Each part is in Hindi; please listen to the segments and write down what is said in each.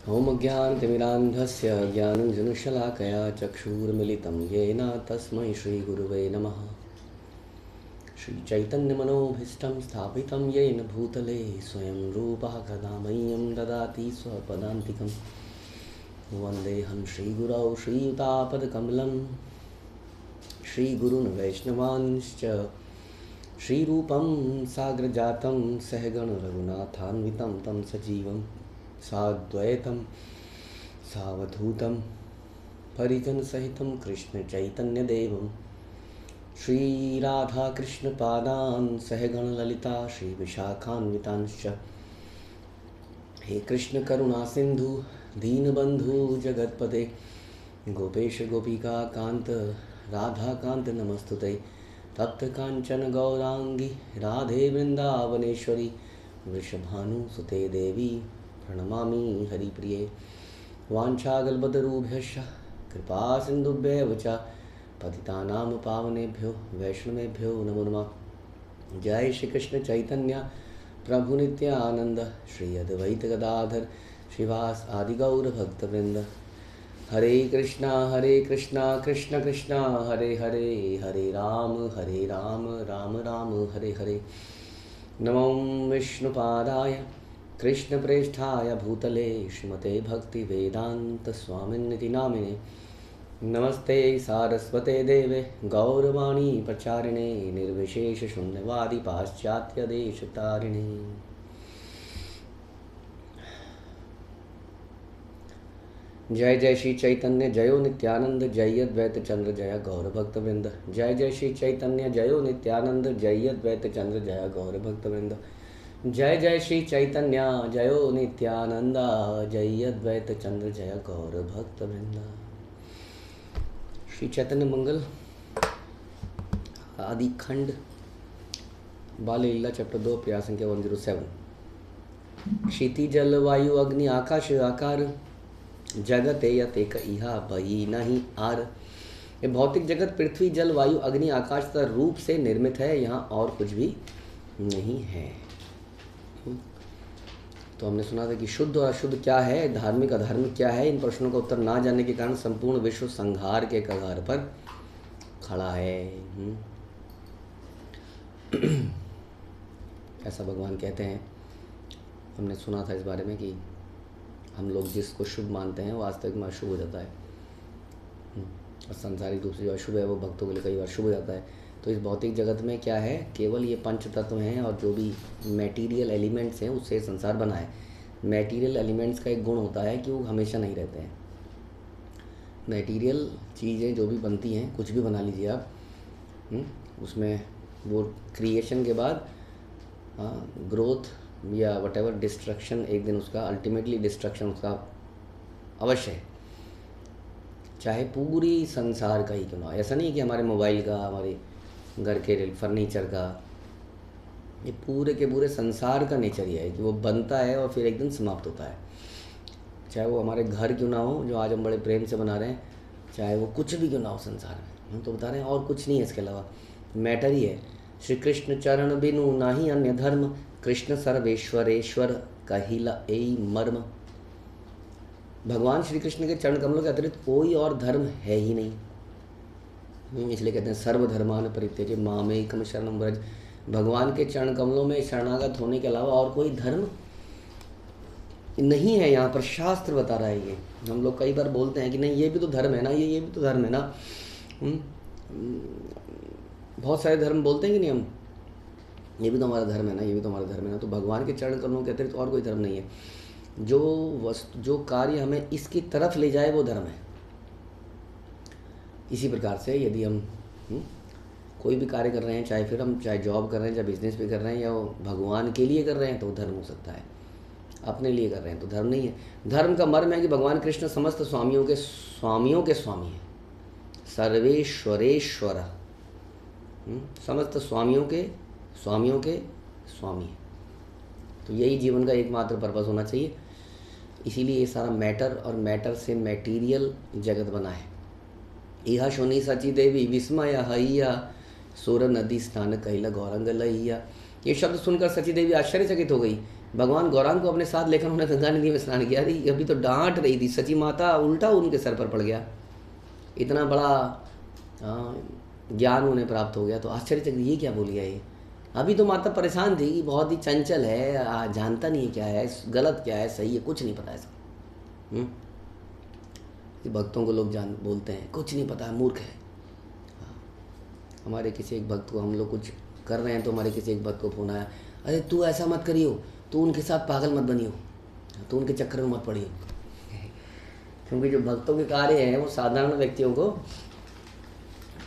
ॐ ज्ञानतिमिरान्धस्य ज्ञानञ्जनशलाकया चक्षुर्मिलितं येन तस्मै श्रीगुरुवे नमः। श्रीचैतन्यमनोभीष्टं स्थापितं येन भूतले स्वयं रूपः कदा मह्यं ददाति स्वपदान्तिकं। वन्देऽहं श्रीगुरौ श्रीयुतापदकमलं श्रीगुरून् वैष्णवांश्च श्रीरूपं साग्रजातं सहगण रघुनाथान्वितं तं सजीवं साद्वैतं सावधूतं परिजनसहितं कृष्णचैतन्यदेवं श्रीराधाकृष्णपादान् सहगणललिता श्रीविशाखान्वितांश्च। हे कृष्ण करुणा सिंधु दीनबंधु जगत्पते गोपेश गोपिका कांत राधा कांत नमस्तुते। तप्त कांचन गौरांगी राधे वृंदावनेश्वरी वृषभानुसुते देवी प्रणमामि हरिप्रिये। वाञ्छाकल्पतरुभ्यश्च कृपा सिन्धुभ्येव च पतितानां पावनेभ्यो वैष्णवेभ्यो नमो नमः। जय श्री कृष्ण चैतन्य प्रभु नित्यानंद श्री अद्वैत गदाधर श्रीवास आदि गौर भक्तवृंद। हरे कृष्णा कृष्ण कृष्णा हरे हरे, हरे राम राम राम हरे हरे। नमो विष्णुपादाय कृष्णप्रेष्ठाय भूतले श्रीमते भक्ति वेदांत स्वामिन्निति नामिने। नमस्ते सारस्वते देवे गौरवाणी प्रचारिणे निर्विशेष शून्यवादी पाश्चात्य देश तारिणे। जय जय श्री चैतन्य जयो नित्यानंद जय अद्वैत चंद्र जय गौर भक्तवृंद। जय जय श्री चैतन्य जयो नित्यानंद जय अद्वैत चंद्र जय गौर भक्तवृंद। जय जय श्री चैतन्य जयो नित्यानंद जय अद्वैत चंद्र जय गौर भक्तवृंद। श्री चैतन्य मंगल आदि खंड बाल लीला चैप्टर 2 प्रयास संख्या 107। क्षिति जल वायु अग्नि आकाश आकार जगत यत एक इहा भई नहीं आर। ये भौतिक जगत पृथ्वी जल वायु अग्नि आकाश तथा रूप से निर्मित है, यहाँ और कुछ भी नहीं है। तो हमने सुना था कि शुद्ध और अशुद्ध क्या है, धार्मिक अधार्मिक क्या है। इन प्रश्नों का उत्तर ना जानने के कारण संपूर्ण विश्व संहार के कगार पर खड़ा है। ऐसा भगवान कहते हैं। हमने सुना था इस बारे में कि हम लोग जिसको शुभ मानते हैं वो वास्तविक में अशुभ हो जाता है, और सांसारिक रूप से जो अशुभ है वो भक्तों के लिए कई बार शुभ हो जाता है। तो इस भौतिक जगत में क्या है, केवल ये पंच तत्व हैं और जो भी मैटीरियल एलिमेंट्स हैं उससे संसार बना है। मैटीरियल एलिमेंट्स का एक गुण होता है कि वो हमेशा नहीं रहते हैं। मैटीरियल चीज़ें जो भी बनती हैं, कुछ भी बना लीजिए आप, उसमें वो क्रिएशन के बाद ग्रोथ या वटेवर डिस्ट्रक्शन, एक दिन उसका अल्टीमेटली डिस्ट्रक्शन उसका अवश्य है, चाहे पूरी संसार का ही क्यों ना हो। ऐसा नहीं कि हमारे मोबाइल का, हमारे घर के फर्नीचर का, ये पूरे के पूरे संसार का नेचर ये है कि वो बनता है और फिर एक दिन समाप्त होता है। चाहे वो हमारे घर क्यों ना हो जो आज हम बड़े प्रेम से बना रहे हैं, चाहे वो कुछ भी क्यों ना हो संसार में, हम तो बता रहे हैं और कुछ नहीं है इसके अलावा, मैटर ही है। श्री कृष्ण चरण बिनु नाही अन्य धर्म, कृष्ण सर्वेश्वरेश्वर कहिला एई मर्म। भगवान श्री कृष्ण के चरण कमलों के अतिरिक्त कोई और धर्म है ही नहीं, इसलिए कहते हैं सर्वधर्मान परित्यज्य मामेकम शरणं व्रज। भगवान के चरण कमलों में शरणागत होने के अलावा और कोई धर्म नहीं है। यहाँ पर शास्त्र बता रहा है। ये हम लोग कई बार बोलते हैं कि नहीं ये भी तो धर्म है ना, ये भी तो धर्म है ना। बहुत सारे धर्म बोलते हैं कि नहीं हम, ये भी तो हमारा धर्म है ना, ये भी तो हमारा धर्म है ना। तो भगवान के चरण कमलों के अतिरिक्त और कोई धर्म नहीं है। जो वस्तु, जो कार्य हमें इसकी तरफ ले जाए वो धर्म है। इसी प्रकार से यदि हम कोई भी कार्य कर रहे हैं, चाहे जॉब कर रहे हैं, चाहे बिजनेस भी कर रहे हैं, या वो भगवान के लिए कर रहे हैं तो वो धर्म हो सकता है। अपने लिए कर रहे हैं तो धर्म नहीं है। धर्म का मर्म है कि भगवान कृष्ण समस्त स्वामियों के स्वामी हैं, सर्वेश्वरेश्वर, समस्त स्वामियों के स्वामी है। तो यही जीवन का एकमात्र पर्पस होना चाहिए। इसीलिए ये सारा मैटर और मैटर से मैटीरियल जगत बना है। इहा शोनी सची देवी विस्मय हइया सोर नदी स्नान कैला गौरंग लइया। ये शब्द सुनकर सची देवी आश्चर्यचकित हो गई भगवान गौरांग को अपने साथ लेकर उन्होंने गंगा नदी में स्नान किया। अरे अभी तो डांट रही थी, सची माता उल्टा उनके सर पर पड़ गया। इतना बड़ा ज्ञान उन्हें प्राप्त हो गया तो आश्चर्यचकित, ये क्या बोल गया ये। अभी तो माता परेशान थी कि बहुत ही चंचल है, जानता नहीं है क्या है गलत, क्या है सही है, कुछ नहीं पता है सब। कि भक्तों को लोग जान बोलते हैं कुछ नहीं पता है, मूर्ख है। हमारे किसी एक भक्त को, हम लोग कुछ कर रहे हैं तो हमारे किसी एक भक्त को फोन आया, अरे तू ऐसा मत करियो, तू उनके साथ पागल मत बनियो, तू उनके चक्कर में मत पड़ियो। क्योंकि जो भक्तों के कार्य हैं वो साधारण व्यक्तियों को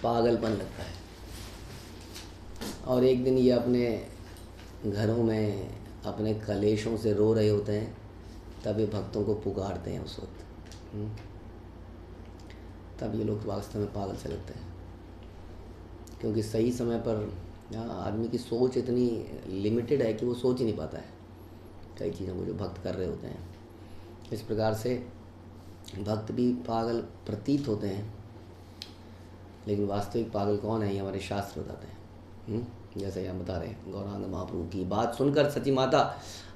पागलपन लगता है। और एक दिन ये अपने घरों में अपने कलेशों से रो रहे होते हैं, तब ये भक्तों को पुकारते हैं उस वक्त। तब ये लोग वास्तव में पागल से लगते हैं, क्योंकि सही समय पर आदमी की सोच इतनी लिमिटेड है कि वो सोच ही नहीं पाता है कई चीज़ों को जो भक्त कर रहे होते हैं। इस प्रकार से भक्त भी पागल प्रतीत होते हैं, लेकिन वास्तविक पागल कौन है ये हमारे शास्त्र बताते हैं। जैसे हम बता रहे हैं, गौरांग महाप्रभु की बात सुनकर सची माता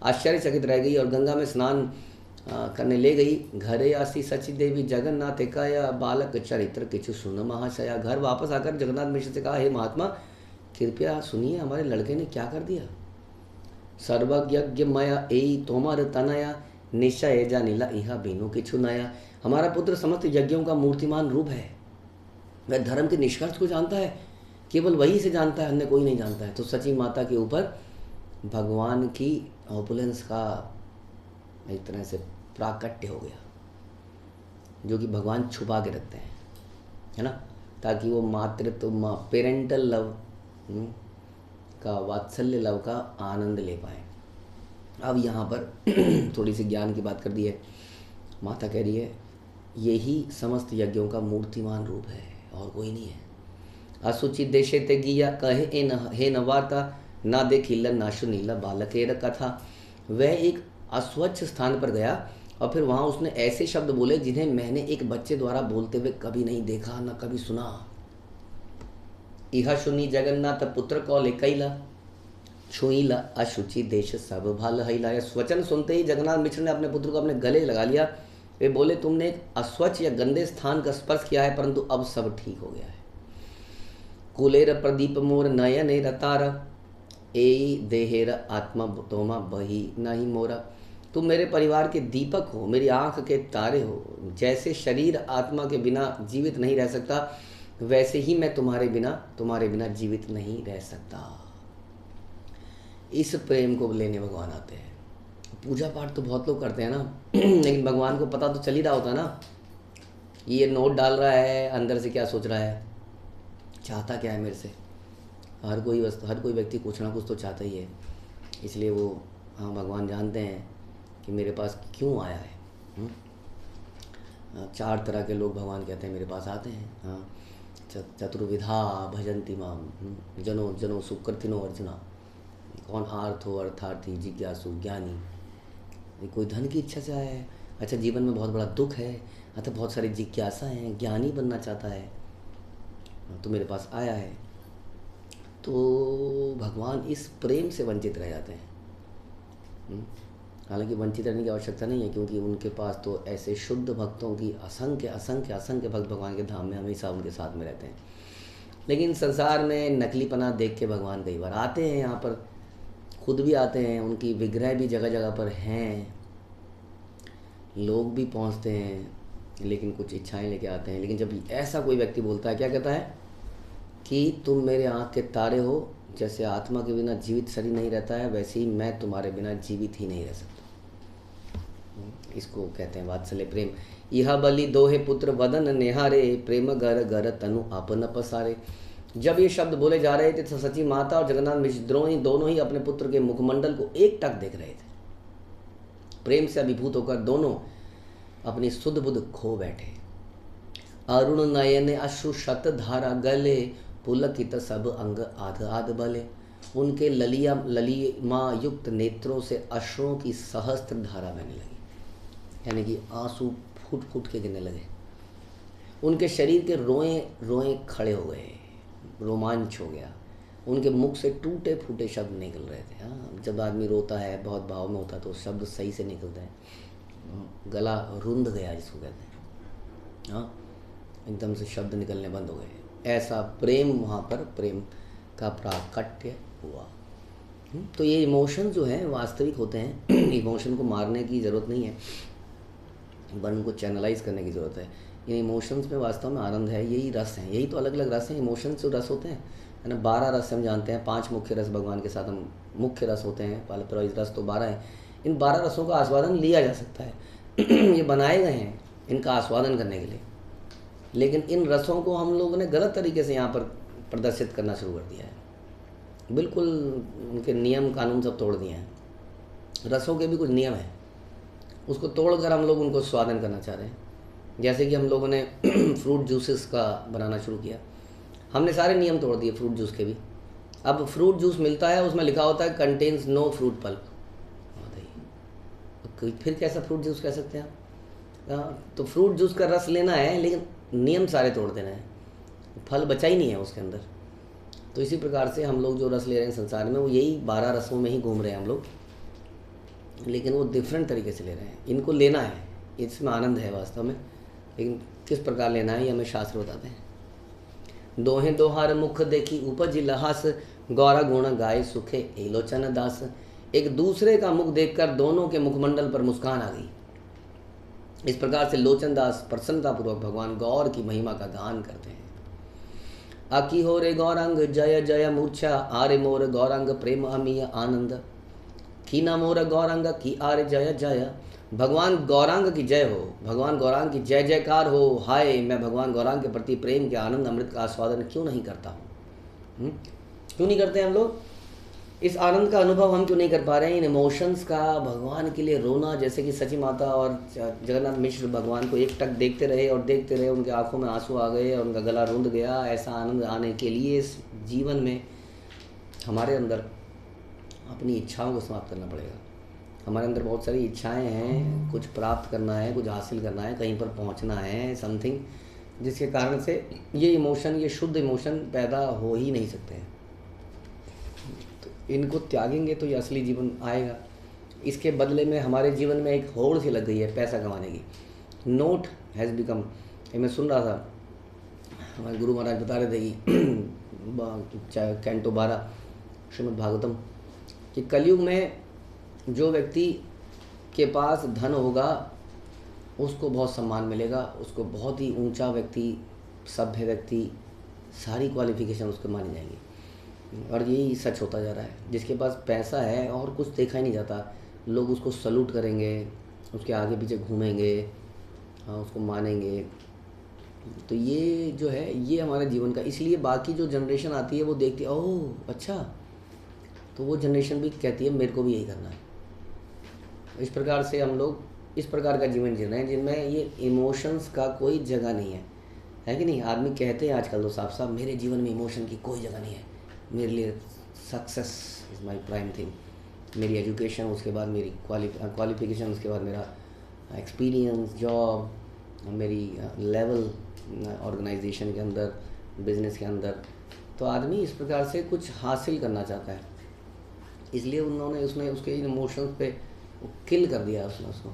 आश्चर्यचकित रह गई और गंगा में स्नान करने ले गई। घरे आसी सची देवी जगन्नाथ एकाया बालक चरित्र किचु सुन महाशया। घर वापस आकर जगन्नाथ मिश्र से कहा, हे महात्मा कृपया सुनिए, हमारे लड़के ने क्या कर दिया। सर्वज्ञ मया ए तोमर तनया निश्चय जानिला इहा बिनु किछु नया। हमारा पुत्र समस्त यज्ञों का मूर्तिमान रूप है, वह धर्म के निष्कर्ष को जानता है, केवल वही से जानता है, अन्य कोई नहीं जानता है। तो सची माता के ऊपर भगवान की ऑपुलेंस का एक तरह से प्राकट्य हो गया, जो कि भगवान छुपा के रखते हैं, है ना, ताकि वो मातृत्व पेरेंटल लव का, वात्सल्य लव का आनंद ले पाए। अब यहाँ पर थोड़ी सी ज्ञान की बात कर दी है। माता कह रही है यही समस्त यज्ञों का मूर्तिमान रूप है और कोई नहीं है। असुचि देशे ते गिया कहे हे न वार्ता ना देखिला ना सुनीला बालकेर कथा। वह एक अस्वच्छ स्थान पर गया और फिर वहाँ उसने ऐसे शब्द बोले जिन्हें मैंने एक बच्चे द्वारा बोलते हुए कभी नहीं देखा, न कभी सुना। इहा सुनी जगन्नाथ पुत्र कौले कैला छुईला अशुचि देश सब भाल हैला। यह वचन सुनते ही जगन्नाथ मिश्र ने अपने पुत्र को अपने गले लगा लिया। वे बोले, तुमने एक अस्वच्छ या गंदे स्थान का स्पर्श किया है, परंतु अब सब ठीक हो गया है। कुलेर प्रदीप मोर नयन रतारा ए देहेर आत्मा तोमा बही नहीं मोरा। तुम मेरे परिवार के दीपक हो, मेरी आंख के तारे हो। जैसे शरीर आत्मा के बिना जीवित नहीं रह सकता, वैसे ही मैं तुम्हारे बिना जीवित नहीं रह सकता। इस प्रेम को लेने भगवान आते हैं। पूजा पाठ तो बहुत लोग करते हैं ना लेकिन भगवान को पता तो चल ही रहा होता ना, ये नोट डाल रहा है, अंदर से क्या सोच रहा है, चाहता क्या है मेरे से। हर कोई व्यक्ति कुछ ना कुछ तो चाहता ही है। इसलिए वो भगवान जानते हैं कि मेरे पास क्यों आया है। 4 तरह के लोग भगवान कहते हैं मेरे पास आते हैं। चतुर्विधा भजन्ति माम जनो जनो सुकृतिनो अर्जुना। कौन? आर्थ हो, अर्थार्थी, जिज्ञासु, ज्ञानी। कोई धन की इच्छा से आया है, अच्छा जीवन में बहुत बड़ा दुख है, अच्छा बहुत सारी जिज्ञासा हैं, ज्ञानी बनना चाहता है, तो मेरे पास आया है। तो भगवान इस प्रेम से वंचित रह जाते हैं। हालांकि वंचित रहने की आवश्यकता नहीं है, क्योंकि उनके पास तो ऐसे शुद्ध भक्तों की असंख्य भक्त भगवान के धाम में हमेशा उनके साथ में रहते हैं। लेकिन संसार में नकलीपना देख के भगवान कई बार आते हैं, यहाँ पर खुद भी आते हैं, उनकी विग्रह भी जगह जगह पर हैं, लोग भी पहुँचते हैं, लेकिन कुछ इच्छाएं लेके आते हैं। लेकिन जब ऐसा कोई व्यक्ति बोलता है, क्या कहता है कि तुम मेरे आँख के तारे हो, जैसे आत्मा के बिना जीवित शरीर नहीं रहता है, वैसे ही मैं तुम्हारे बिना जीवित ही नहीं रह सकता। इसको कहते हैं वात्सल्य प्रेम। यह बलि दोहे पुत्र वदन नेहारे प्रेम गर गर तनु आपन पसारे। जब ये शब्द बोले जा रहे थे तो सची माता और जगन्नाथ मिश्र दोनों ही अपने पुत्र के मुखमंडल को एक टक देख रहे थे। प्रेम से अभिभूत होकर दोनों अपनी सुध बुध खो बैठे। अरुण नयन अश्रु शत धारा गले पुलकित सब अंग आध आध बले। उनके ललिमा युक्त नेत्रों से अश्रुओं की सहस्त्र धारा बहने लगी, यानी कि आंसू फूट फूट के गिरने लगे। उनके शरीर के रोए रोए खड़े हो गए, रोमांच हो गया। उनके मुख से टूटे फूटे शब्द निकल रहे थे। हाँ, जब आदमी रोता है, बहुत भाव में होता है, तो शब्द सही से निकलते हैं। गला रुंध गया जिसको कहते हैं। हाँ, एकदम से शब्द निकलने बंद हो गए। ऐसा प्रेम, वहाँ पर प्रेम का प्राकट्य हुआ। तो ये इमोशन जो हैं वास्तविक होते हैं। इमोशन को मारने की ज़रूरत नहीं है, वन उनको चैनलाइज करने की ज़रूरत है। इन इमोशंस में वास्तव में आनंद है, यही रस हैं, यही तो अलग अलग रस हैं। इमोशंस जो रस होते हैं, है ना, 12 रस हम जानते हैं, 5 मुख्य रस भगवान के साथ हम मुख्य रस होते हैं, पालतराइज रस तो 12 हैं। इन 12 रसों का आस्वादन लिया जा सकता है। ये बनाए गए हैं इनका आस्वादन करने के लिए, लेकिन इन रसों को हम लोगों ने गलत तरीके से यहाँ पर प्रदर्शित करना शुरू कर दिया है। बिल्कुल उनके नियम कानून सब तोड़ दिए हैं। रसों के भी कुछ नियम हैं, उसको तोड़कर हम लोग उनको स्वादन करना चाह रहे हैं। जैसे कि हम लोगों ने फ्रूट जूसेस का बनाना शुरू किया, हमने सारे नियम तोड़ दिए फ्रूट जूस के भी। अब फ्रूट जूस मिलता है, उसमें लिखा होता है कंटेन्स नो फ्रूट पल्प। फिर कैसा फ्रूट जूस कह सकते हैं आप? तो फ्रूट जूस का रस लेना है, लेकिन नियम सारे तोड़ देना है, फल बचा ही नहीं है उसके अंदर। तो इसी प्रकार से हम लोग जो रस ले रहे हैं संसार में, वो यही 12 रसों में ही घूम रहे हैं हम लोग, लेकिन वो डिफरेंट तरीके से ले रहे हैं। इनको लेना है, इसमें आनंद है वास्तव में, लेकिन किस प्रकार लेना है ये हमें शास्त्र बताते हैं। दोहे दोहार मुख देखी उपज लहास, गौरा गुण गाय सुखे एलोचन दास। एक दूसरे का मुख देखकर दोनों के मुखमंडल पर मुस्कान आ गई। इस प्रकार से लोचन दास प्रसन्नतापूर्वक भगवान गौर की महिमा का गान करते हैं। आकी हो रे गौरांग जय जय मूर्छा, आरे मोर गौरांग प्रेम अमीय आनंद। कीना मोर गौरांग की आरे जय जय। भगवान गौरांग की जय हो, भगवान गौरांग की जय जयकार हो। हाय, मैं भगवान गौरांग के प्रति प्रेम के आनंद अमृत का आस्वादन क्यों नहीं करता हूँ? क्यों नहीं करते हम लोग? इस आनंद का अनुभव हम क्यों नहीं कर पा रहे हैं? इन इमोशंस का भगवान के लिए रोना, जैसे कि सची माता और जगन्नाथ मिश्र भगवान को एक टक देखते रहे और देखते रहे, उनके आंखों में आंसू आ गए और उनका गला रुंध गया। ऐसा आनंद आने के लिए इस जीवन में हमारे अंदर अपनी इच्छाओं को समाप्त करना पड़ेगा। हमारे अंदर बहुत सारी इच्छाएं हैं, कुछ प्राप्त करना है, कुछ हासिल करना है, कहीं पर पहुंचना है, समथिंग, जिसके कारण से ये इमोशन, ये शुद्ध इमोशन पैदा हो ही नहीं सकते हैं। तो इनको त्यागेंगे तो ये असली जीवन आएगा। इसके बदले में हमारे जीवन में एक होड़ सी लग गई है पैसा कमाने की। नोट हैज़ बिकम, मैं सुन रहा था, हमारे गुरु महाराज बता रहे थे कि कैंटो 12 श्रीमद् भागवतम, कि कलयुग में जो व्यक्ति के पास धन होगा उसको बहुत सम्मान मिलेगा, उसको बहुत ही ऊंचा व्यक्ति, सभ्य व्यक्ति, सारी क्वालिफिकेशन उसको मानी जाएंगी। और यही सच होता जा रहा है। जिसके पास पैसा है और कुछ देखा ही नहीं जाता, लोग उसको सल्यूट करेंगे, उसके आगे पीछे घूमेंगे, उसको मानेंगे। तो ये जो है, ये हमारे जीवन का, इसलिए बाकी जो जनरेशन आती है वो देखती है, ओह अच्छा, तो वो जनरेशन भी कहती है मेरे को भी यही करना है। इस प्रकार से हम लोग इस प्रकार का जीवन जी रहे हैं जिनमें ये इमोशंस का कोई जगह नहीं है कि नहीं? आदमी कहते हैं आजकल तो साफ साफ, मेरे जीवन में इमोशन की कोई जगह नहीं है, मेरे लिए success is my prime thing, मेरी एजुकेशन, उसके बाद मेरी क्वालिफिकेशन, उसके बाद मेरा एक्सपीरियंस, जॉब, मेरी लेवल ऑर्गेनाइजेशन के अंदर, बिजनेस के अंदर। तो आदमी इस प्रकार से कुछ हासिल करना चाहता है, इसलिए उसने उसके इमोशंस पे किल कर दिया उसने उसको।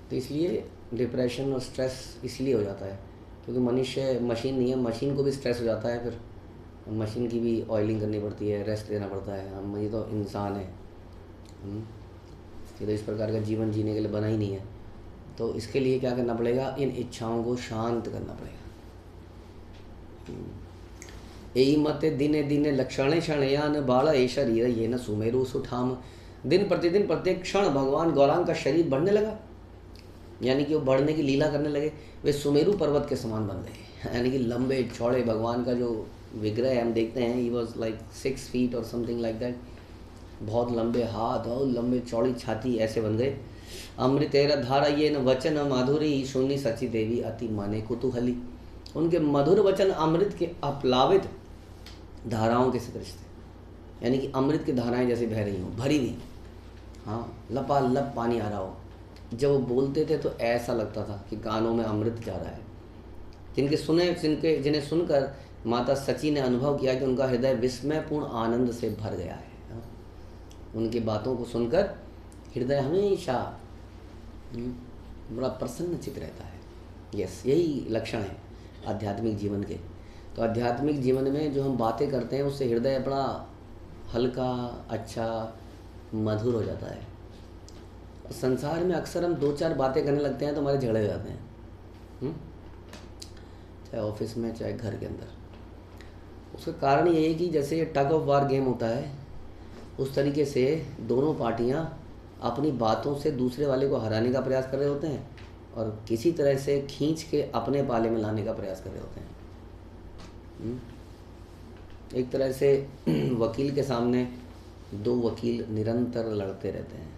तो इसलिए डिप्रेशन और स्ट्रेस इसलिए हो जाता है क्योंकि मनुष्य मशीन नहीं है, मशीन को भी स्ट्रेस हो जाता है, फिर मशीन की भी ऑयलिंग करनी पड़ती है, रेस्ट देना पड़ता है। हम ये तो इंसान है, ये तो इस प्रकार का जीवन जीने के लिए बना ही नहीं है। तो इसके लिए क्या करना पड़ेगा? इन इच्छाओं को शांत करना पड़ेगा। यही मत दिने दिने लक्षणे क्षणयान बाला ए शरीर ये न सुमेरु सुठाम। दिन प्रतिदिन प्रत्येक क्षण भगवान गौरांग का शरीर बढ़ने लगा, यानी कि वो बढ़ने की लीला करने लगे। वे सुमेरु पर्वत के समान बन गए, यानी कि लंबे चौड़े भगवान का जो विग्रह है हम देखते हैं, ही वॉज लाइक 6 फीट और समथिंग लाइक दैट। बहुत लंबे हाथ और लंबे चौड़ी छाती ऐसे बन गए। अमृतेर धारा ये न वचन माधुरी शून्य सची देवी अति माने कुतूहली। उनके मधुर वचन अमृत के अप्लावित धाराओं के सदृश थे, यानी कि अमृत की धाराएं जैसे बह रही हों, भरी हुई, हाँ, लपालप पानी आ रहा हो। जब वो बोलते थे तो ऐसा लगता था कि कानों में अमृत जा रहा है। जिन्हें सुनकर माता सची ने अनुभव किया कि उनका हृदय विस्मयपूर्ण आनंद से भर गया है। उनकी बातों को सुनकर हृदय हमेशा बड़ा प्रसन्नचित रहता है। यस, यही लक्षण है आध्यात्मिक जीवन के। तो आध्यात्मिक जीवन में जो हम बातें करते हैं उससे हृदय बड़ा हल्का, अच्छा, मधुर हो जाता है। संसार में अक्सर हम 2-4 बातें करने लगते हैं तो हमारे झगड़े हो जाते हैं, चाहे ऑफिस में चाहे घर के अंदर। उसका कारण ये है कि जैसे ये टग ऑफ वार गेम होता है, उस तरीके से दोनों पार्टियां अपनी बातों से दूसरे वाले को हराने का प्रयास कर रहे होते हैं और किसी तरह से खींच के अपने पाले में लाने का प्रयास कर रहे होते हैं। एक तरह से वकील के सामने 2 वकील निरंतर लड़ते रहते हैं,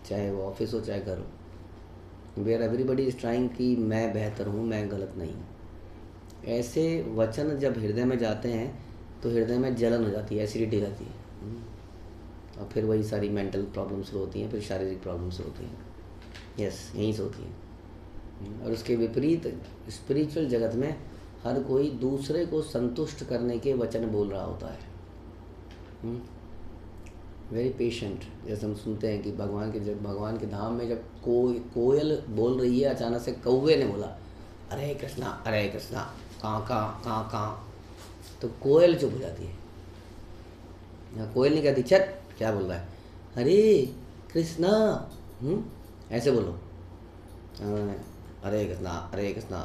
चाहे वो ऑफिस हो चाहे घर हो। वेयर एवरीबडी इज ट्राइंग कि मैं बेहतर हूँ, मैं गलत नहीं हूँ। ऐसे वचन जब हृदय में जाते हैं तो हृदय में जलन हो जाती है, एसिडिटी रहती है, और फिर वही सारी मेंटल प्रॉब्लम शुरू होती हैं, फिर शारीरिक प्रॉब्लम शुरू होती हैं। यस, यहीं से होती हैं। और उसके विपरीत स्पिरिचुअल जगत में हर कोई दूसरे को संतुष्ट करने के वचन बोल रहा होता है। Very patient. जैसे हम सुनते हैं कि भगवान के धाम में जब कोयल बोल रही है, अचानक से कौवे ने बोला हरे कृष्णा कहाँ कहाँ कहाँ कहाँ, तो कोयल चुप हो जाती है। कोयल नहीं कहती चल क्या बोल रहा है, हरे कृष्णा, ऐसे बोलो, हरे कृष्णा।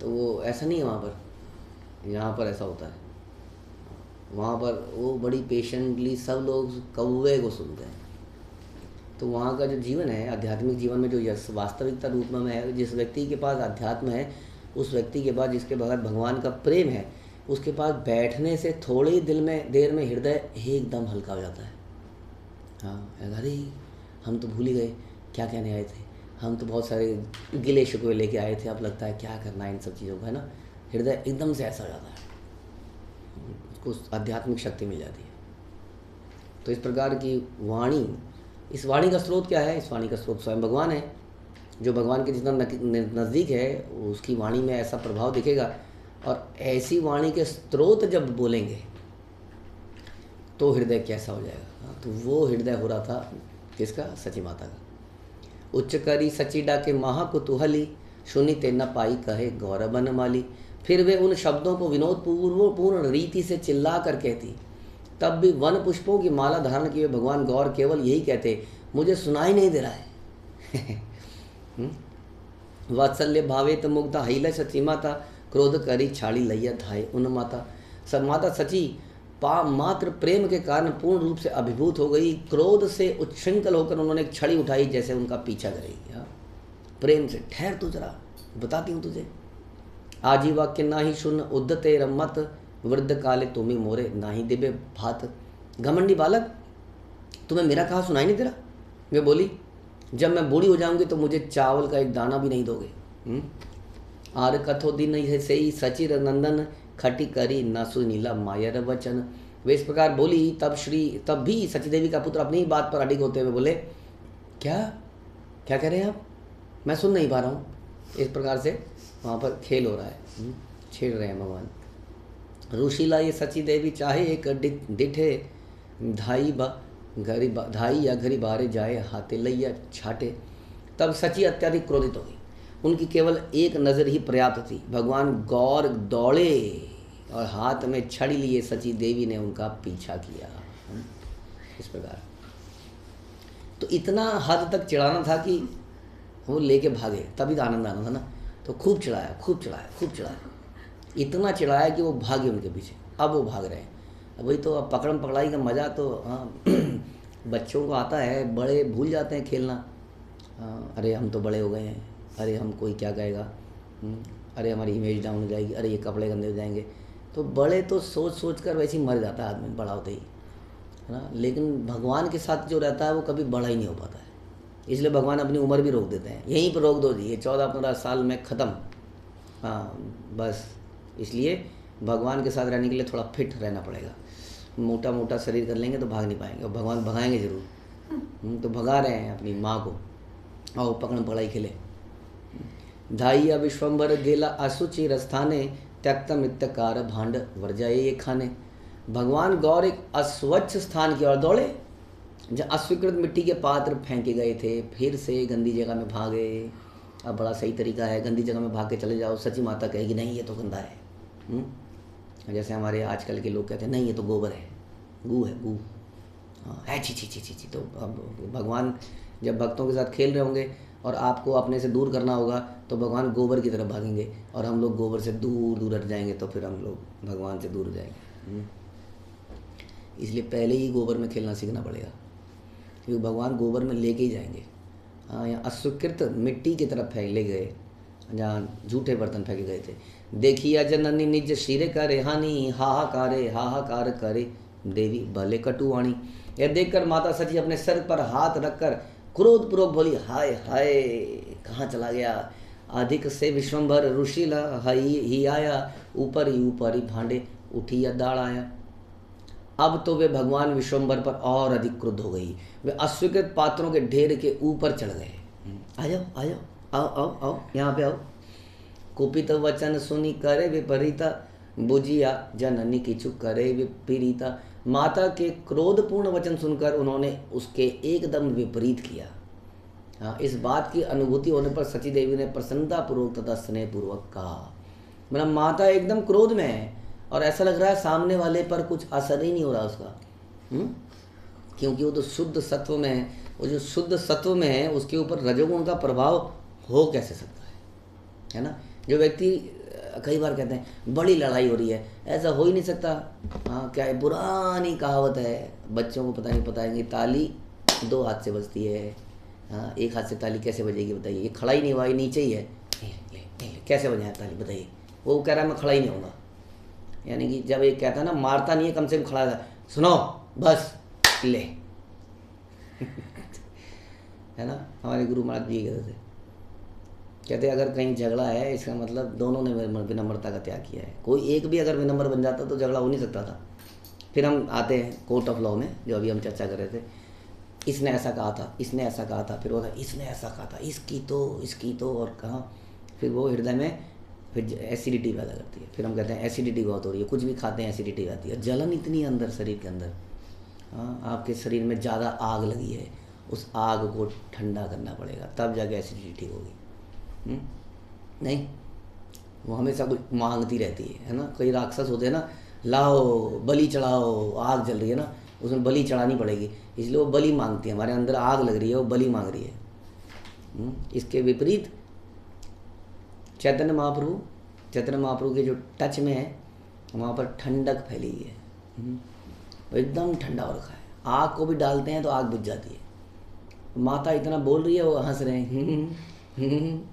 तो वो ऐसा नहीं है वहाँ पर, यहाँ पर ऐसा होता है। वहाँ पर वो बड़ी पेशेंटली सब लोग कौवे को सुनते हैं। तो वहाँ का जो जीवन है, आध्यात्मिक जीवन में जो यस वास्तविकता रूप में है, जिस व्यक्ति के पास अध्यात्म है, उस व्यक्ति के पास जिसके बाद भगवान का प्रेम है, उसके पास बैठने से थोड़ी देर में हृदय एकदम हल्का हो जाता है। हाँ, अरे हम तो भूल ही गए क्या कहने आए थे, हम तो बहुत सारे गिले शिकवे लेके आए थे, अब लगता है क्या करना है इन सब चीज़ों का, है ना। हृदय एकदम से ऐसा हो जाता है, उसको आध्यात्मिक शक्ति मिल जाती है। तो इस प्रकार की वाणी, इस वाणी का स्रोत क्या है? इस वाणी का स्रोत स्वयं भगवान है। जो भगवान के जितना नज़दीक है उसकी वाणी में ऐसा प्रभाव दिखेगा। और ऐसी वाणी के स्रोत जब बोलेंगे तो हृदय कैसा हो जाएगा। तो वो हृदय हो रहा था किसका? सची माता का। उच्च करी सची डाके महाकुतूहली, सुनी ते न पाई कहे गौरबन माली। फिर वे उन शब्दों को विनोद पूर्ण रीति से चिल्ला कर कहती। तब भी वन पुष्पों की माला धारण किए भगवान गौर केवल यही कहते, मुझे सुनाई नहीं दे रहा है। वात्सल्य भावेत मुग्धा हिल सची माता, क्रोध करी छाड़ी लैया धाय उन माता। सब माता सची मात्र प्रेम के कारण पूर्ण रूप से अभिभूत हो गई। क्रोध से उच्छृंखल होकर उन्होंने एक छड़ी उठाई जैसे उनका पीछा करेगी। प्रेम से, ठहर तू जरा, बताती हूँ तुझे। आजी वाक्य ना ही सुन उद्दते रमत, वृद्ध काले तुम्हें मोरे ना ही दिव्य भात। घमंडी बालक, तुम्हें मेरा कहा सुनाई नहीं दे रहा? वे बोली, जब मैं बूढ़ी हो जाऊंगी तो मुझे चावल का एक दाना भी नहीं दोगे। आर कथो दिन से ही सचिर नंदन, खटी करी न सुनीला मायर वचन। वे इस प्रकार बोली। तब भी सची देवी का पुत्र अपनी ही बात पर अडिग होते हुए बोले, क्या क्या कह रहे हैं आप? मैं सुन नहीं पा रहा हूँ। इस प्रकार से वहाँ पर खेल हो रहा है, छेड़ रहे हैं भगवान। रुशीला ये सची देवी चाहे एक डिठे धाई या घरी बारे जाए हाथे लैया छाटे। तब सची अत्यधिक क्रोधित हो गई। उनकी केवल एक नज़र ही पर्याप्त थी। भगवान गौर दौड़े और हाथ में छड़ी लिए सची देवी ने उनका पीछा किया। इस प्रकार तो इतना हद तक चिढ़ाना था कि वो लेके भागे, तभी तो आनंद आना था ना। तो खूब चिढ़ाया, इतना चिढ़ाया कि वो भागे उनके पीछे। अब वो भाग रहे हैं। अब वही तो, अब पकड़म पकड़ाई का मज़ा तो बच्चों को आता है, बड़े भूल जाते हैं खेलना। अरे हम तो बड़े हो गए हैं, अरे हम कोई क्या कहेगा, अरे हमारी इमेज डाउन हो जाएगी, अरे ये कपड़े गंदे हो जाएंगे। तो बड़े तो सोच कर वैसे ही मर जाता है आदमी बड़ा होते ही, है ना। लेकिन भगवान के साथ जो रहता है वो कभी बड़ा ही नहीं हो पाता है। इसलिए भगवान अपनी उम्र भी रोक देते हैं, यहीं पर रोक दो जी, ये 14-15 साल में ख़त्म। हाँ बस, इसलिए भगवान के साथ रहने के लिए थोड़ा फिट रहना पड़ेगा। मोटा शरीर कर लेंगे तो भाग नहीं पाएंगे, और भगवान भगाएंगे ज़रूर। तो भगा रहे हैं अपनी माँ को, आओ पकड़ पकड़ाई खेले। धाइया विश्वम्बर गेला असुचि रस्थाने त्यक्तम इत्यकार भांड वर्जाए ये खाने। भगवान गौर एक अस्वच्छ स्थान की ओर दौड़े, जहाँ अस्वीकृत मिट्टी के पात्र फेंके गए थे, फिर से गंदी जगह में भागे। अब बड़ा सही तरीका है, गंदी जगह में भाग के चले जाओ, सच्ची माता कहेगी नहीं ये तो गंदा है। जैसे हमारे आजकल के लोग कहते हैं नहीं ये तो गोबर है, गू है, गू, हाँ है, छी छी छी छी छी। तो अब भगवान जब भक्तों के साथ खेल रहे होंगे और आपको अपने से दूर करना होगा तो भगवान गोबर की तरफ भागेंगे और हम लोग गोबर से दूर दूर हट जाएंगे, तो फिर हम लोग भगवान से दूर हो जाएंगे। इसलिए पहले ही गोबर में खेलना सीखना पड़ेगा, क्योंकि भगवान गोबर में लेके ही जाएंगे। हाँ, यहाँ अस्वीकृत मिट्टी की तरफ ले गए, जहाँ झूठे बर्तन फेंके गए थे। देखिया जननी निज शिरे करे हानि, हाहाकार करे देवी भले कटुवाणी। यह देखकर माता सची अपने सिर पर हाथ रखकर क्रोधपूर्वक बोली, हाय हाय कहाँ चला गया, अधिक से विश्वम्भर ऋषिला ही आया, ऊपर ही भांडे उठी या दाड़ आया। अब तो वे भगवान विश्वम्भर पर और अधिक क्रुद्ध हो गई। वे अस्वीकृत पात्रों के ढेर के ऊपर चढ़ गए। आ जाओ आ जाओ, आओ आओ आओ, यहाँ पे आओ। कुपित वचन सुनी करे विपरीता, बुझिया जननी किचु करे विपरीता। माता के क्रोधपूर्ण वचन सुनकर उन्होंने उसके एकदम विपरीत किया। हाँ, इस बात की अनुभूति होने पर सची देवी ने प्रसन्नतापूर्वक तथा स्नेहपूर्वक कहा, मतलब माता एकदम क्रोध में है और ऐसा लग रहा है सामने वाले पर कुछ असर ही नहीं हो रहा उसका। क्योंकि वो तो शुद्ध सत्व में है, वो जो शुद्ध सत्व में है उसके ऊपर रजोगुण का प्रभाव हो कैसे सकता है ना। जो व्यक्ति कई बार कहते हैं बड़ी लड़ाई हो रही है, ऐसा हो ही नहीं सकता। हाँ, क्या है, पुरानी कहावत है, बच्चों को पता नहीं बताएंगे, ताली दो हाथ से बजती है। हाँ, एक हाथ से ताली कैसे बजेगी बताइए, ये खड़ा ही नहीं हुआ, ये नीचे ही है, कैसे बजाए ताली बताइए। वो कह रहा है मैं खड़ा ही नहीं होऊंगा, यानी कि जब एक कहता है ना मारता नहीं है, कम से कम खड़ा है, सुनो बस ले है ना। हमारे गुरु महाराज जी कहते थे, कहते अगर कहीं झगड़ा है इसका मतलब दोनों ने विनम्रता का त्याग किया है। कोई एक भी अगर विनम्र बन जाता तो झगड़ा हो नहीं सकता था। फिर हम आते हैं कोर्ट ऑफ लॉ में, जो अभी हम चर्चा कर रहे थे, इसने ऐसा कहा था, इसने ऐसा कहा था, फिर वो इसने ऐसा कहा था, इसकी तो और कहाँ, फिर वो हृदय में फिर एसिडिटी पैदा करती है। फिर हम कहते हैं एसिडिटी बहुत हो रही है, कुछ भी खाते हैं एसिडिटी आती है, जलन इतनी है अंदर शरीर के अंदर। हाँ, आपके शरीर में ज़्यादा आग लगी है, उस आग को ठंडा करना पड़ेगा, तब जाके एसिडिटी ठीक होगी। नहीं, वो हमेशा कुछ मांगती रहती है ना। कई राक्षस होते हैं ना, लाओ बलि चढ़ाओ, आग जल रही है ना, उसमें बलि चढ़ानी पड़ेगी, इसलिए वो बलि मांगती है। हमारे अंदर आग लग रही है, वो बलि मांग रही है। इसके विपरीत चैतन्य महाप्रभु के जो टच में है वहाँ पर ठंडक फैली हुई है, एकदम ठंडा हो रखा है। आग को भी डालते हैं तो आग बुझ जाती है। माता इतना बोल रही है, वो हंस रहे हैं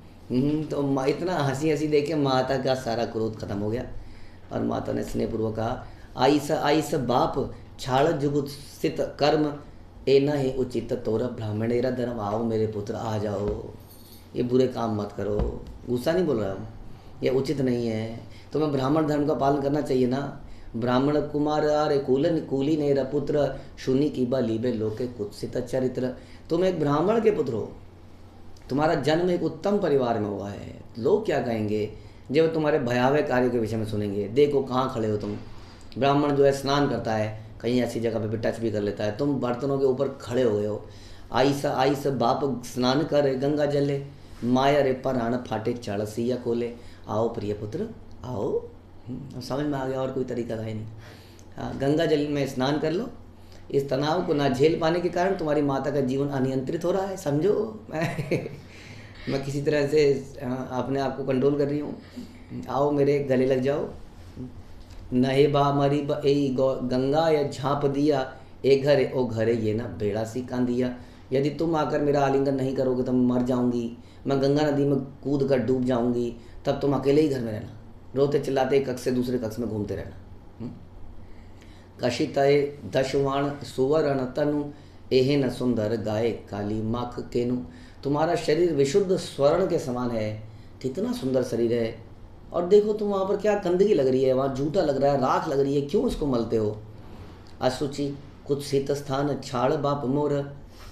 तो इतना हंसी देखे माता का सारा क्रोध खत्म हो गया और माता ने स्नेहपूर्वक कहा, आईस बाप छाड़ जुगुत्सित कर्म ए न है उचित तोरा ब्राह्मणेरा धर्म। आओ मेरे पुत्र आ जाओ, ये बुरे काम मत करो। गुस्सा नहीं बोल रहा हूँ, ये उचित नहीं है, तुम्हें ब्राह्मण धर्म का पालन करना चाहिए ना। ब्राह्मण कुमार आरे कूली नेरा पुत्र शून्य की बली बे लोके कुत्सित चरित्र। तुम एक ब्राह्मण के पुत्र हो, तुम्हारा जन्म एक उत्तम परिवार में हुआ है, लोग क्या कहेंगे जब तुम्हारे भयावह कार्यों के विषय में सुनेंगे। देखो कहाँ खड़े हो तुम। ब्राह्मण जो है स्नान करता है, कहीं ऐसी जगह पे भी टच भी कर लेता है, तुम बर्तनों के ऊपर खड़े हो गए हो। आईसा बाप स्नान कर गंगा जले, माया रे पराण फाटे चढ़ सिया कोले। आओ प्रिय पुत्र आओ। समझ में आ गया, और कोई तरीका था ही नहीं। हाँ, गंगा जल में स्नान कर लो। इस तनाव को ना झेल पाने के कारण तुम्हारी माता का जीवन अनियंत्रित हो रहा है, समझो। मैं किसी तरह से अपने आप को कंट्रोल कर रही हूँ। आओ मेरे गले लग जाओ। नहे बा मरी गंगा या झाँप दिया ए घरे ओ घरे ये ना बेड़ा सी कांदिया। यदि तुम आकर मेरा आलिंगन नहीं करोगे तो मैं मर जाऊंगी, मैं गंगा नदी में कूद कर डूब जाऊंगी, तब तुम अकेले ही घर में रहना, रोते चिल्लाते एक कक्ष से दूसरे कक्ष में घूमते रहना। कशितय दशवाण सुवर्ण तनु एहे न सुंदर गाय काली माख केनु। तुम्हारा शरीर विशुद्ध स्वर्ण के समान है, कितना सुंदर शरीर है, और देखो तुम वहाँ पर क्या गंदगी लग रही है, वहाँ जूठा लग रहा है, राख लग रही है, क्यों उसको मलते हो। असुचि कुत्सित स्थान छाड़ बाप मोर,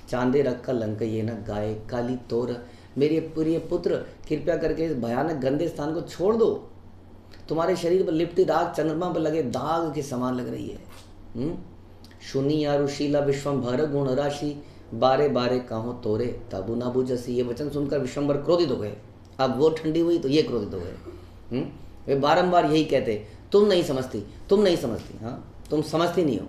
चांदे रख कलंक ये न गाय काली तोर। मेरे प्रिय पुत्र, कृपया करके इस भयानक गंदे स्थान को छोड़ दो। तुम्हारे शरीर पर लिपटी राख चंद्रमा पर लगे दाग के समान लग रही है। सुनी आरुशीला विश्वम्भर गुण राशि, बारे बारे कहो तोरे तबु ना बुझसी। ये वचन सुनकर विश्वम्भर क्रोधित हो गए। अब वो ठंडी हुई तो ये क्रोधित हो गए। वे बारंबार यही कहते, तुम नहीं समझती, तुम नहीं समझती, हाँ तुम समझती नहीं हो।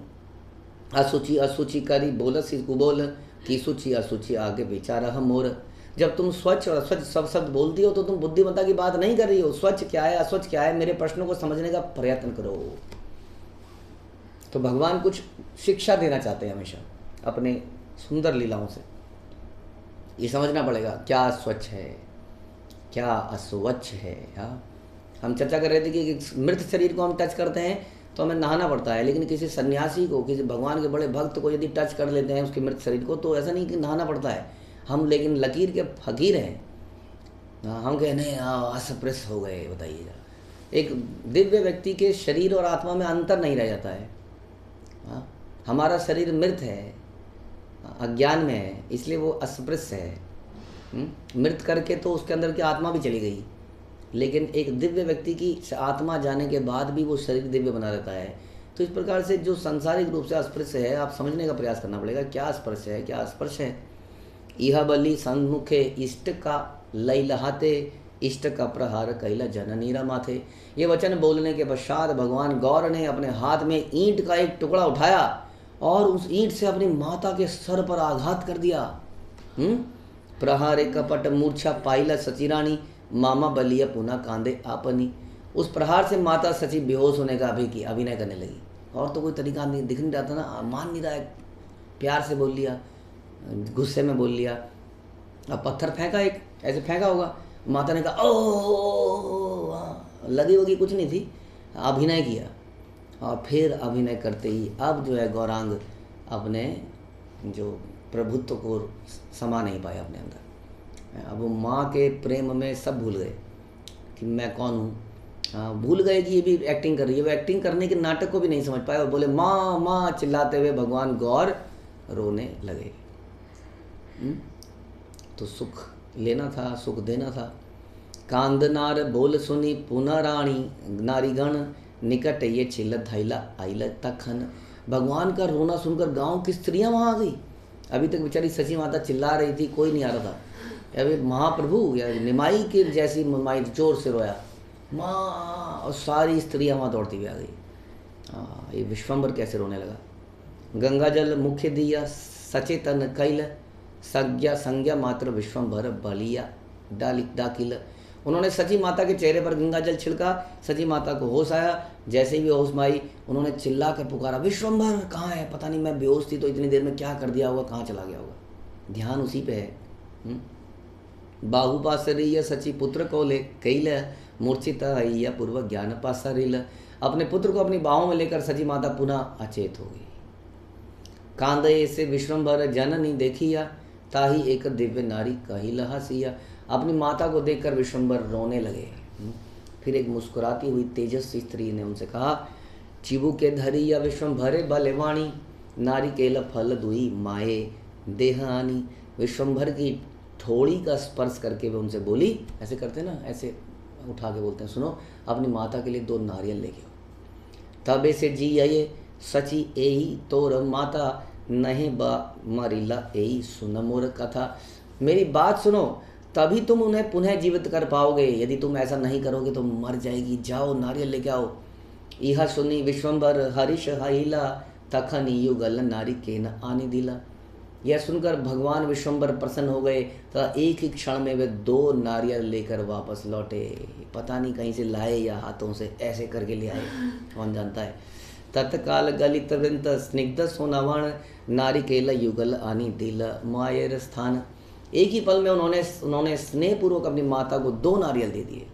असुचि असुचि करी बोलस कुबोल, की सूची असुचि आगे विचार हम मोर। जब तुम स्वच्छ और अस्वच्छ सब शब्द बोलती हो तो तुम बुद्धिमत्ता की बात नहीं कर रही हो। स्वच्छ क्या है, अस्वच्छ क्या है, मेरे प्रश्नों को समझने का प्रयत्न करो। तो भगवान कुछ शिक्षा देना चाहते हैं हमेशा अपने सुंदर लीलाओं से। ये समझना पड़ेगा क्या स्वच्छ है, क्या अस्वच्छ है। हाँ, हम चर्चा कर रहे थे कि मृत शरीर को हम टच करते हैं तो हमें नहाना पड़ता है, लेकिन किसी सन्यासी को, किसी भगवान के बड़े भक्त को यदि टच कर लेते हैं उसके मृत शरीर को, तो ऐसा नहीं कि नहाना पड़ता है। हम लेकिन लकीर के फकीर हैं। हम कहने असपृश हो गए। बताइए, एक दिव्य व्यक्ति के शरीर और आत्मा में अंतर नहीं रह जाता है। हाँ, हमारा शरीर मृत है, अज्ञान में है, इसलिए वो अस्पृश है। मृत करके तो उसके अंदर की आत्मा भी चली गई, लेकिन एक दिव्य व्यक्ति की आत्मा जाने के बाद भी वो शरीर दिव्य बना रहता है। तो इस प्रकार से जो सांसारिक रूप से अस्पृश्य है, आप समझने का प्रयास करना पड़ेगा क्या स्पर्श है, क्या स्पर्श है। यह बलि सन्मुखे इष्ट का लई लहाते, इष्ट का प्रहार कैला जननीरा माथे। ये वचन बोलने के पश्चात भगवान गौर ने अपने हाथ में ईंट का एक टुकड़ा उठाया और उस ईंट से अपनी माता के सर पर आघात कर दिया। प्रहारे कपट मूर्छा पाइला सचिरानी, मामा बलिया पुनः कांदे आपनी। उस प्रहार से माता सची बेहोश होने का अभिनय करने लगी। और तो कोई तरीका नहीं, दिख नहीं रहा था ना, मान नहीं रहा है। प्यार से बोल लिया, गुस्से में बोल लिया। अब पत्थर फेंका, एक ऐसे फेंका होगा, माता ने कहा ओ, लगी होगी, कुछ नहीं थी, अभिनय किया। और फिर अभिनय करते ही अब जो है गौरांग अपने जो प्रभुत्व को समा नहीं पाया अपने अंदर। अब वो माँ के प्रेम में सब भूल गए कि मैं कौन हूँ। भूल गए कि ये भी एक्टिंग कर रही है। वो एक्टिंग करने के नाटक को भी नहीं समझ पाए और बोले माँ माँ चिल्लाते हुए भगवान गौर रोने लगे। तो सुख लेना था, सुख देना था। कांदनार बोल सुनी पुनः रानी, नारीगण निकट ये चिल्लत धैला आइल तखन। भगवान का रोना सुनकर गांव की स्त्रियां वहां आ गई। अभी तक बेचारी सची माता चिल्ला रही थी, कोई नहीं आ रहा था। अभी महाप्रभु या निमाई के जैसी माई जोर से रोया माँ, और सारी स्त्रियां वहां दौड़ती हुई आ गई। ये विश्वम्भर कैसे रोने लगा। गंगा जल मुख्य दिया सचेतन कैल, संज्ञा संज्ञा मात्र विश्वम्भर बलिया डाकिल। उन्होंने सची माता के चेहरे पर गंगा जल छिड़का। सची माता को होश आया। जैसे ही वे होश में आई, उन्होंने चिल्ला कर पुकारा, विश्वम्भर कहाँ है? पता नहीं, मैं बेहोश थी तो इतनी देर में क्या कर दिया होगा, कहाँ चला गया होगा। ध्यान उसी पे है। बाहुपासरीय सची पुत्र को ले कैल, मूर्छित हैया पूर्व ज्ञान पासरील। अपने पुत्र को अपनी बाहों में लेकर सची माता पुनः अचेत हो गई। कांदे से विश्वम्भर जननी देखिया, ताही एक दिव्य नारी कहिला हसिया। अपनी माता को देखकर विश्वम्भर रोने लगे। फिर एक मुस्कुराती हुई तेजस्वी स्त्री ने उनसे कहा, चिबू के धरिया विश्वम्भरे बलवाणी, नारी केल फल दुई माए देहानी। विश्वम्भर की थोड़ी का स्पर्श करके वे उनसे बोली, ऐसे करते ना, ऐसे उठा के बोलते हैं, सुनो अपनी माता के लिए 2 नारियल लेके आओ। तबे से जी ये सची एही तोर माता, नहीं बा मरिला एही सुन मोर कथा। मेरी बात सुनो, तभी तुम उन्हें पुनः जीवित कर पाओगे। यदि तुम ऐसा नहीं करोगे तो मर जाएगी। जाओ नारियल लेके आओ। यह सुनी विश्वम्भर हरिश हाइला, तखन युगल नारी के न आने दिला। यह सुनकर भगवान विश्वम्भर प्रसन्न हो गए तथा एक ही क्षण में वे 2 नारियल लेकर वापस लौटे। पता नहीं कहीं से लाए या हाथों से ऐसे करके ले आए, कौन जानता है। तत्काल गलित वृंत स्निग्ध सोनावण, नारी केला युगल आनी दिल मायर स्थान। एक ही पल में उन्होंने स्नेहपूर्वक अपनी माता को 2 नारियल दे दिए।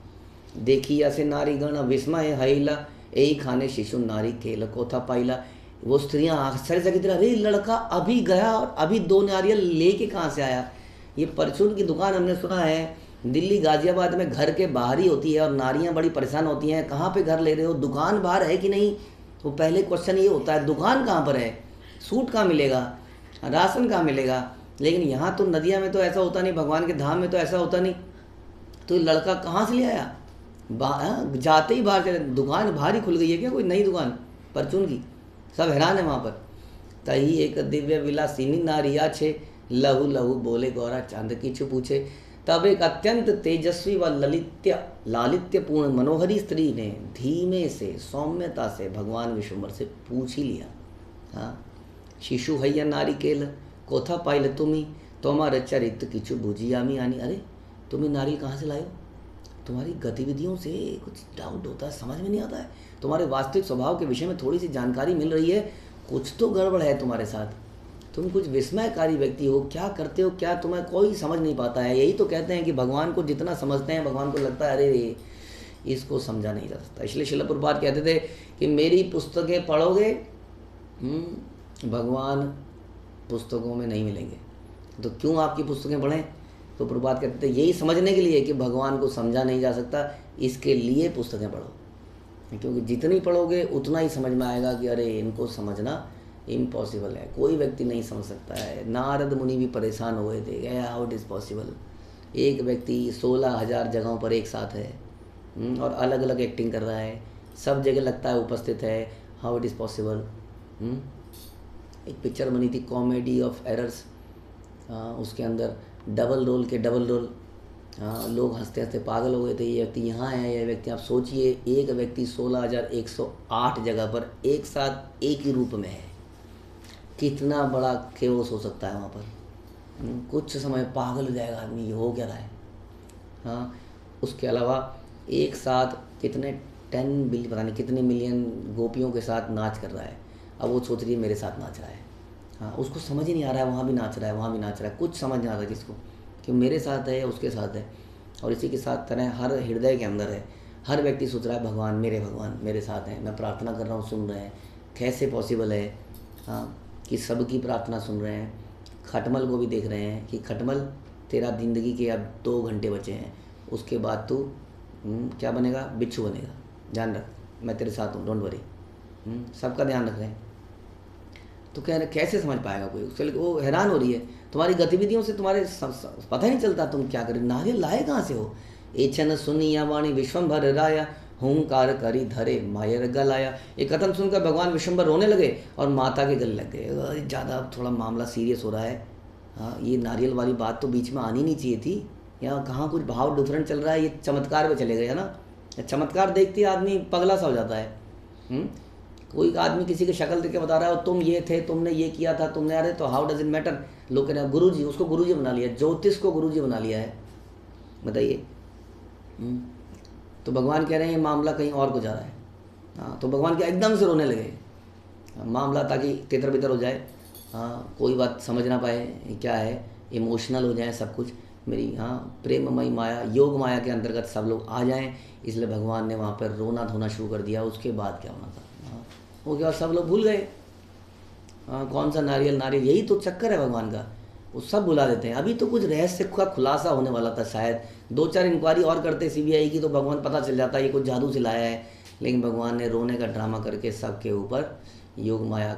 देखी ऐसे नारीगण विस्मय हैला, यही खाने शिशु नारी केल को था पाइला। वो स्त्रियां आश्चर्यचकित रह, अरे लड़का अभी गया और अभी 2 नारियल लेके कहाँ से आया। ये परचून की दुकान हमने सुना है दिल्ली गाजियाबाद में घर के बाहर ही होती है और नारियां बड़ी परेशान होती हैं, कहाँ पे घर ले रहे हो, दुकान बाहर है कि नहीं। तो पहले क्वेश्चन ये होता है दुकान कहाँ पर है, सूट कहाँ मिलेगा, राशन कहाँ मिलेगा, लेकिन यहाँ तो नदिया में तो ऐसा होता नहीं, भगवान के धाम में तो ऐसा होता नहीं। तो ये लड़का कहाँ से ले आया? जाते ही बाहर चले, दुकान बाहर ही खुल गई है क्या कोई नई दुकान परचून की? सब हैरान है वहाँ पर। तही एक दिव्य विलासिनी नारिया छे, लहू लहू बोले गौरा चांद किछु पूछे। तब एक अत्यंत तेजस्वी व लालित्यपूर्ण मनोहरी स्त्री ने धीमे से सौम्यता से भगवान विश्वम्भर से पूछ ही लिया, हाँ, शिशु हैया नारी केल कोथा पाइल तुम्ही तुम्हारे चरित्र किछु बुझियामी आनी। अरे तुम्हें नारियल कहाँ से लाए हो? तुम्हारी गतिविधियों से कुछ डाउट होता है, समझ में नहीं आता है। तुम्हारे वास्तविक स्वभाव के विषय में थोड़ी सी जानकारी मिल रही है, कुछ तो गड़बड़ है तुम्हारे साथ। तुम कुछ विस्मयकारी व्यक्ति हो, क्या करते हो क्या तुम्हें कोई समझ नहीं पाता है। यही तो कहते हैं कि भगवान को जितना समझते हैं भगवान को लगता है अरे इसको समझा नहीं जा सकता। इसलिए श्रील प्रभुपाद कहते थे कि मेरी पुस्तकें पढ़ोगे, भगवान पुस्तकों में नहीं मिलेंगे। तो क्यों आपकी पुस्तकें पढ़ें? तो प्रभुपाद कहते थे यही समझने के लिए कि भगवान को समझा नहीं जा सकता, इसके लिए पुस्तकें पढ़ो। क्योंकि जितनी पढ़ोगे उतना ही समझ में आएगा कि अरे इनको समझना इम्पॉसिबल है, कोई व्यक्ति नहीं समझ सकता है। नारद मुनि भी परेशान हुए थे, हाउ इट इज़ पॉसिबल, एक व्यक्ति 16,000 जगहों पर एक साथ है और अलग अलग एक्टिंग कर रहा है, सब जगह लगता है उपस्थित है, हाउ इट इज़ पॉसिबल। एक पिक्चर बनी थी कॉमेडी ऑफ एरर्स, उसके अंदर डबल रोल, लोग हंसते हंसते पागल हो गए थे। ये व्यक्ति यहाँ है, ये व्यक्ति, आप सोचिए एक व्यक्ति 16,108 जगह पर एक साथ एक ही रूप में है, कितना बड़ा केओस हो सकता है वहाँ पर। कुछ समय पागल हो जाएगा आदमी, ये हो क्या रहा है। हाँ, उसके अलावा एक साथ कितने 10 बिलियन पता नहीं कितने मिलियन गोपियों के साथ नाच कर रहा है। अब वो सोच रही है मेरे साथ नाच रहा है, हाँ, उसको समझ ही नहीं आ रहा है, वहाँ भी नाच रहा है वहाँ भी नाच रहा है, कुछ समझ नहीं आ रहा किसको कि मेरे साथ है या उसके साथ है। और इसी के साथ तरह हर हृदय के अंदर है, हर व्यक्ति सोच रहा है भगवान मेरे साथ हैं, मैं प्रार्थना कर रहा हूँ सुन रहे हैं। कैसे पॉसिबल है, हाँ, कि सबकी प्रार्थना सुन रहे हैं। खटमल को भी देख रहे हैं कि खटमल तेरा ज़िंदगी के अब 2 घंटे बचे हैं, उसके बाद तू क्या बनेगा, बिच्छू बनेगा, ध्यान रख, मैं तेरे साथ हूँ, डोंट वरी। सबका ध्यान रख रहे हैं। तो कह रहे कैसे समझ पाएगा कोई, उसके लिए वो हैरान हो रही है। तुम्हारी गतिविधियों से तुम्हारे पता ही नहीं चलता तुम क्या करें। नारियल लाए कहाँ से हो? एचन सुनिया वाणी विश्वम्भर राया, हुंकार करी धरे मायर गल आया। ये कथन सुनकर भगवान विश्वम्भर रोने लगे और माता के गले लग गए। ज़्यादा थोड़ा मामला सीरियस हो रहा है। हाँ, ये नारियल वाली बात तो बीच में आनी नहीं चाहिए थी। यहाँ कहाँ कुछ भाव डिफरेंट चल रहा है, ये चमत्कार पे चले गए है ना। चमत्कार देखते ही आदमी पगला सा हो जाता है। कोई आदमी किसी की शक्ल देख के बता रहा है तुम ये थे, तुमने ये किया था, तुमने, अरे तो हाउ डज इट मैटर। लोग कह रहे हैं गुरुजी, उसको गुरुजी बना लिया, ज्योतिष को गुरुजी बना लिया है, बताइए। तो भगवान कह रहे हैं ये मामला कहीं और को जा रहा है। हाँ, तो भगवान के एकदम से रोने लगे मामला, ताकि तितर बितर हो जाए। हाँ, कोई बात समझ ना पाए क्या है, इमोशनल हो जाए सब कुछ। मेरी प्रेममयी माया, योग माया के अंतर्गत सब लोग आ जाएं, इसलिए भगवान ने वहाँ पर रोना धोना शुरू कर दिया। उसके बाद क्या होना था, वो क्या सब लोग भूल गए। कौन सा नारियल, यही तो चक्कर है भगवान का, वो सब बुला देते हैं। अभी तो कुछ रहस्य का खुलासा होने वाला था, शायद 2-4 इंक्वायरी और करते CBI की, तो भगवान पता चल जाता ये कुछ जादू से लाया है। लेकिन भगवान ने रोने का ड्रामा करके सबके ऊपर योग माया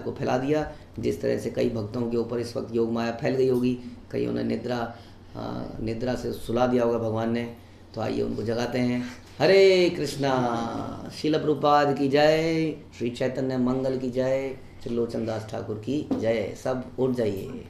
को फैला दिया। जिस तरह से कई भक्तों के ऊपर इस वक्त योग माया फैल गई होगी, कईयों ने निद्रा से सुला दिया होगा भगवान ने। तो आइए उनको जगाते हैं। हरे कृष्णा। श्रील प्रभुपाद की जय, श्री चैतन्य मंगल की जय, त्रिलोचन दास ठाकुर की जय। सब उठ जाइए।